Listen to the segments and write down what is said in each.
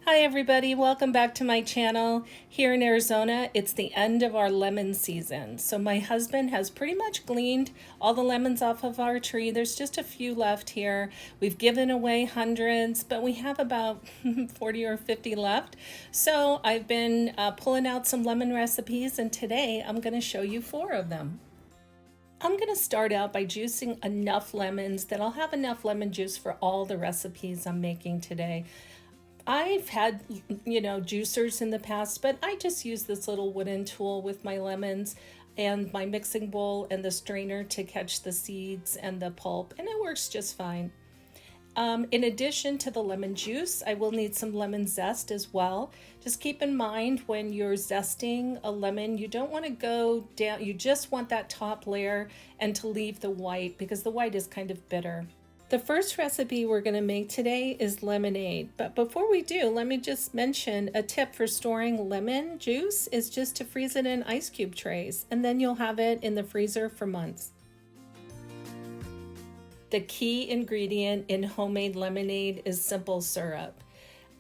Hi everybody, welcome back to my channel. Here in Arizona, it's the end of our lemon season. So my husband has pretty much gleaned all the lemons off of our tree. There's just a few left here. We've given away hundreds, but we have about 40 or 50 left. So I've been pulling out some lemon recipes, and today I'm going to show you 4 of them. I'm going to start out by juicing enough lemons that I'll have enough lemon juice for all the recipes I'm making today. I've had, juicers in the past, but I just use this little wooden tool with my lemons and my mixing bowl and the strainer to catch the seeds and the pulp, and it works just fine. In addition to the lemon juice, I will need some lemon zest as well. Just keep in mind when you're zesting a lemon, you don't want to go down, you just want that top layer and to leave the white because the white is kind of bitter. The first recipe we're going to make today is lemonade, but before we do, let me just mention a tip for storing lemon juice is just to freeze it in ice cube trays, and then you'll have it in the freezer for months. The key ingredient in homemade lemonade is simple syrup.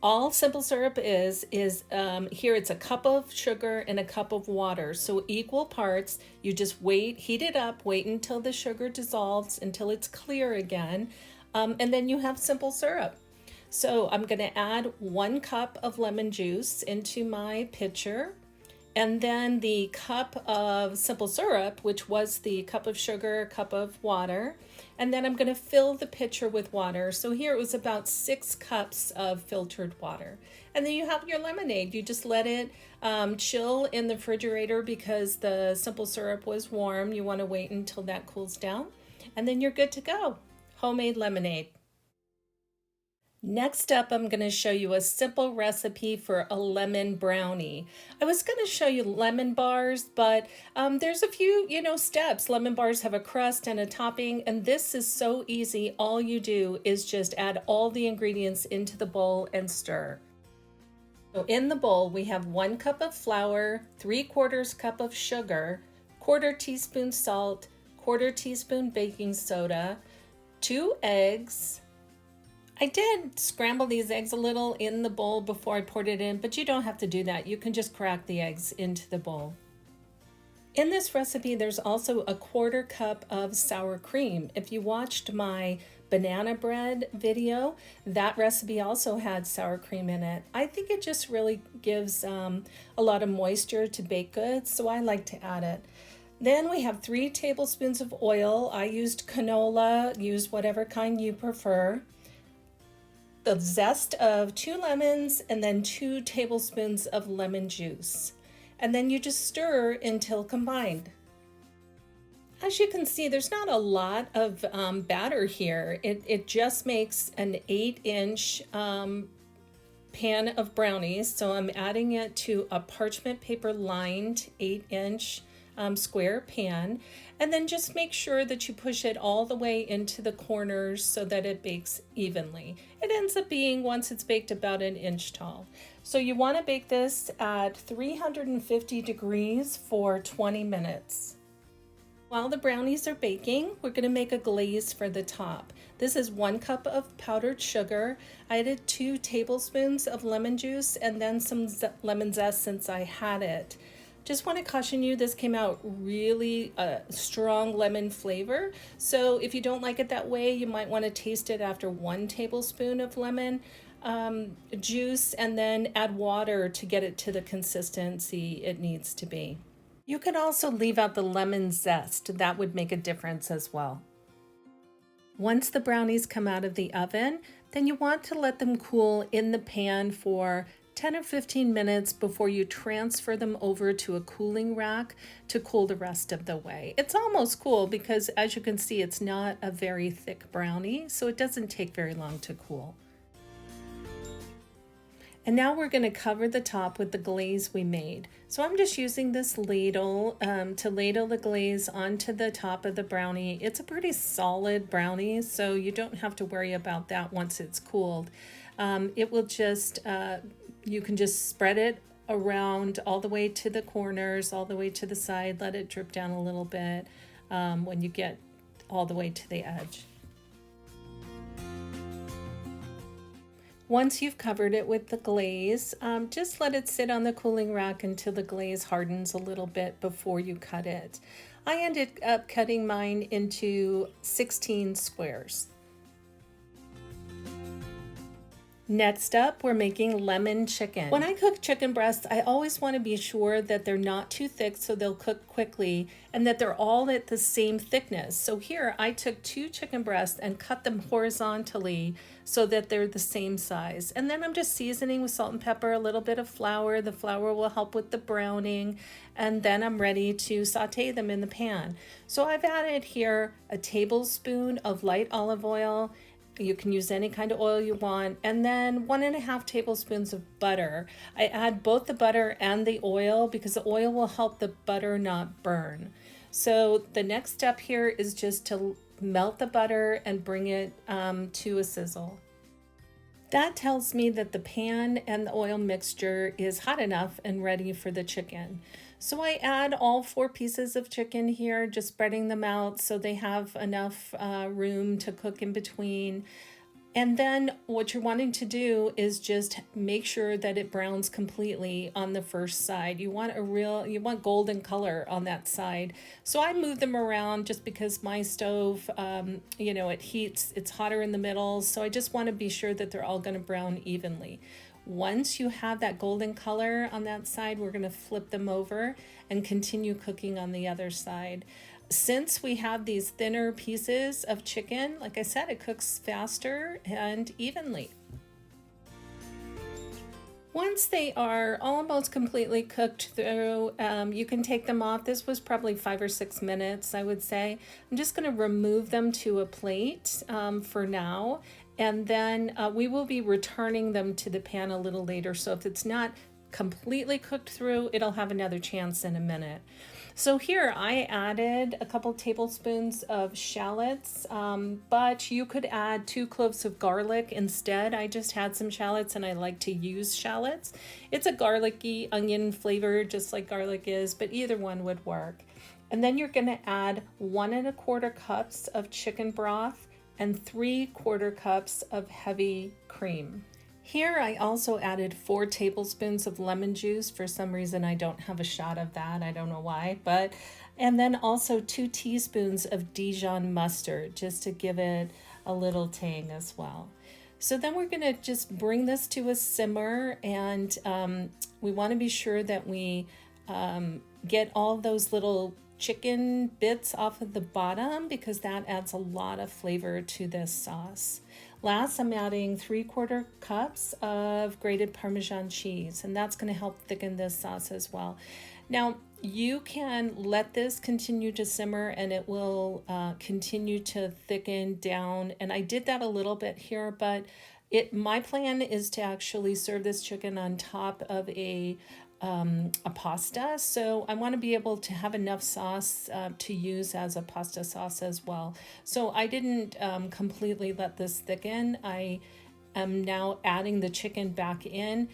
All simple syrup is here it's a cup of sugar and a cup of water, so equal parts. You just wait, heat it up, wait until the sugar dissolves, until it's clear again, and then you have simple syrup. So I'm going to add 1 cup of lemon juice into my pitcher, and then the cup of simple syrup, which was the cup of sugar, cup of water, and then I'm going to fill the pitcher with water. So here it was about 6 cups of filtered water. And then you have your lemonade. You just let it chill in the refrigerator because the simple syrup was warm. You want to wait until that cools down, and then you're good to go. Homemade lemonade. Next up, I'm going to show you a simple recipe for a lemon brownie. I was going to show you lemon bars, but there's a few, steps. Lemon bars have a crust and a topping, and this is so easy. All you do is just add all the ingredients into the bowl and stir. So in the bowl, we have 1 cup of flour, 3/4 cup of sugar, 1/4 teaspoon salt, 1/4 teaspoon baking soda, 2 eggs. I did scramble these eggs a little in the bowl before I poured it in, but you don't have to do that. You can just crack the eggs into the bowl. In this recipe, there's also a 1/4 cup of sour cream. If you watched my banana bread video, that recipe also had sour cream in it. I think it just really gives a lot of moisture to baked goods, so I like to add it. Then we have 3 tablespoons of oil. I used canola, use whatever kind you prefer. The zest of 2 lemons, and then 2 tablespoons of lemon juice. And then you just stir until combined. As you can see, there's not a lot of batter here. It just makes an 8-inch pan of brownies. So I'm adding it to a parchment paper lined 8-inch square pan, and then just make sure that you push it all the way into the corners so that it bakes evenly. It ends up being, once it's baked, about 1 inch tall. So you want to bake this at 350 degrees for 20 minutes. While the brownies are baking, we're going to make a glaze for the top. This is 1 cup of powdered sugar. I added 2 tablespoons of lemon juice and then some lemon zest since I had it. Just want to caution you, this came out really strong lemon flavor. So if you don't like it that way, you might want to taste it after 1 tablespoon of lemon juice and then add water to get it to the consistency it needs to be. You can also leave out the lemon zest. That would make a difference as well. Once the brownies come out of the oven, then you want to let them cool in the pan for 10 or 15 minutes before you transfer them over to a cooling rack to cool the rest of the way. It's almost cool because, as you can see, it's not a very thick brownie, so it doesn't take very long to cool. And now we're going to cover the top with the glaze we made. So I'm just using this ladle to ladle the glaze onto the top of the brownie. It's a pretty solid brownie, so you don't have to worry about that once it's cooled. It will just you can just spread it around all the way to the corners, all the way to the side, let it drip down a little bit when you get all the way to the edge. Once you've covered it with the glaze, just let it sit on the cooling rack until the glaze hardens a little bit before you cut it. I ended up cutting mine into 16 squares. Next up, we're making lemon chicken. When I cook chicken breasts, I always want to be sure that they're not too thick so they'll cook quickly and that they're all at the same thickness. So here I took 2 chicken breasts and cut them horizontally so that they're the same size. And then I'm just seasoning with salt and pepper, a little bit of flour. The flour will help with the browning. And then I'm ready to saute them in the pan. So I've added here a tablespoon of light olive oil. You can use any kind of oil you want, and then 1.5 tablespoons of butter. I add both the butter and the oil because the oil will help the butter not burn. So the next step here is just to melt the butter and bring it to a sizzle. That tells me that the pan and the oil mixture is hot enough and ready for the chicken. So I add all 4 pieces of chicken here, just spreading them out so they have enough room to cook in between. And then what you're wanting to do is just make sure that it browns completely on the first side. You want golden color on that side. So I move them around just because my stove, it heats, it's hotter in the middle. So I just want to be sure that they're all going to brown evenly. Once you have that golden color on that side, we're going to flip them over and continue cooking on the other side. Since we have these thinner pieces of chicken, like I said, it cooks faster and evenly. Once they are almost completely cooked through, you can take them off. This was probably 5 or 6 minutes, I would say. I'm just going to remove them to a plate for now. And then we will be returning them to the pan a little later. So if it's not completely cooked through, it'll have another chance in a minute. So here I added a couple tablespoons of shallots, but you could add 2 cloves of garlic instead. I just had some shallots and I like to use shallots. It's a garlicky onion flavor, just like garlic is, but either one would work. And then you're gonna add 1.25 cups of chicken broth and 3/4 cups of heavy cream. Here I also added 4 tablespoons of lemon juice. For some reason I don't have a shot of that, I don't know why, and then also 2 teaspoons of Dijon mustard just to give it a little tang as well. So then we're gonna just bring this to a simmer, and we wanna be sure that we get all those little chicken bits off of the bottom because that adds a lot of flavor to this sauce. Last, I'm adding 3/4 cups of grated Parmesan cheese, and that's going to help thicken this sauce as well. Now, you can let this continue to simmer and it will continue to thicken down. And I did that a little bit here, but my plan is to actually serve this chicken on top of a pasta. So I want to be able to have enough sauce to use as a pasta sauce as well. So I didn't completely let this thicken. I am now adding the chicken back in.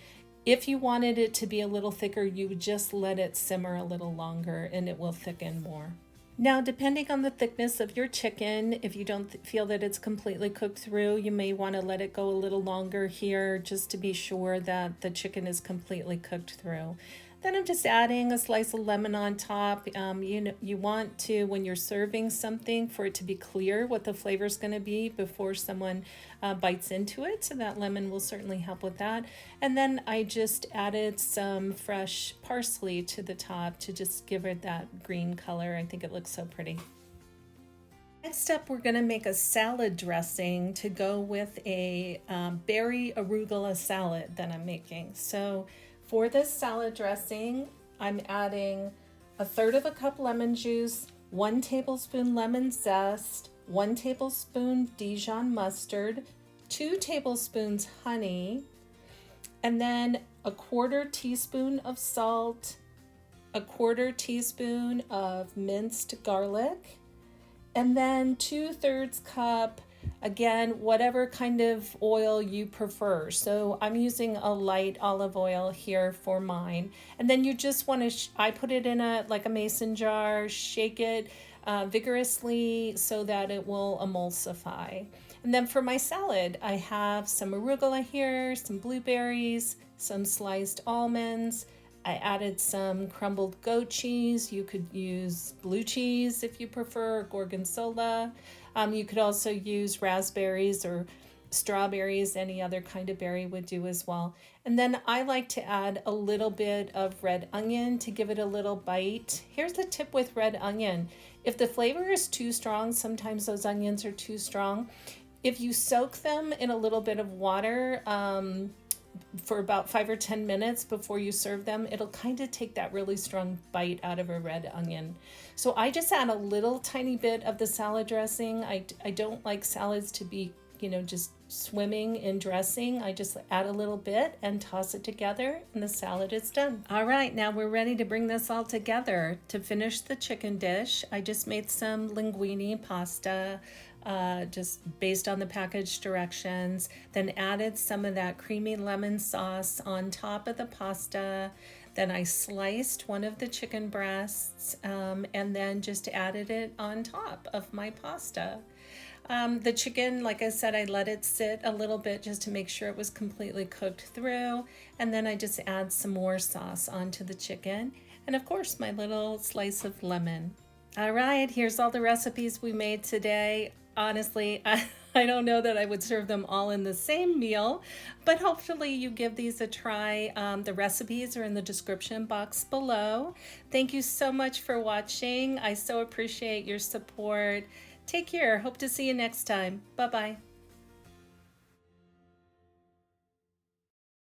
If you wanted it to be a little thicker, you would just let it simmer a little longer and it will thicken more. Now, depending on the thickness of your chicken, if you don't feel that it's completely cooked through, you may want to let it go a little longer here just to be sure that the chicken is completely cooked through. Then I'm just adding a slice of lemon on top. You want to, when you're serving something, for it to be clear what the flavor is going to be before someone bites into it. So that lemon will certainly help with that. And then I just added some fresh parsley to the top to just give it that green color. I think it looks so pretty. Next up, we're going to make a salad dressing to go with a berry arugula salad that I'm making. So for this salad dressing, I'm adding 1/3 cup lemon juice, 1 tablespoon lemon zest, 1 tablespoon Dijon mustard, 2 tablespoons honey, and then 1/4 teaspoon of salt, 1/4 teaspoon of minced garlic, and then 2/3 cup, again, whatever kind of oil you prefer. So I'm using a light olive oil here for mine. And then you just want to, I put it in a mason jar, shake it vigorously so that it will emulsify. And then for my salad, I have some arugula here, some blueberries, some sliced almonds. I added some crumbled goat cheese. You could use blue cheese if you prefer, gorgonzola. You could also use raspberries or strawberries, any other kind of berry would do as well. And then I like to add a little bit of red onion to give it a little bite. Here's the tip with red onion. If the flavor is too strong, sometimes those onions are too strong. If you soak them in a little bit of water for about 5 or 10 minutes before you serve them, it'll kind of take that really strong bite out of a red onion. So I just add a little tiny bit of the salad dressing. I don't like salads to be, just swimming in dressing. I just add a little bit and toss it together and the salad is done. All right, now we're ready to bring this all together. To finish the chicken dish, I just made some linguine pasta, just based on the package directions, then added some of that creamy lemon sauce on top of the pasta. Then I sliced one of the chicken breasts and then just added it on top of my pasta. The chicken, like I said, I let it sit a little bit just to make sure it was completely cooked through. And then I just add some more sauce onto the chicken. And of course, my little slice of lemon. All right, here's all the recipes we made today. Honestly, I don't know that I would serve them all in the same meal, but hopefully you give these a try. The recipes are in the description box below. Thank you so much for watching. I so appreciate your support. Take care. Hope to see you next time. Bye-bye.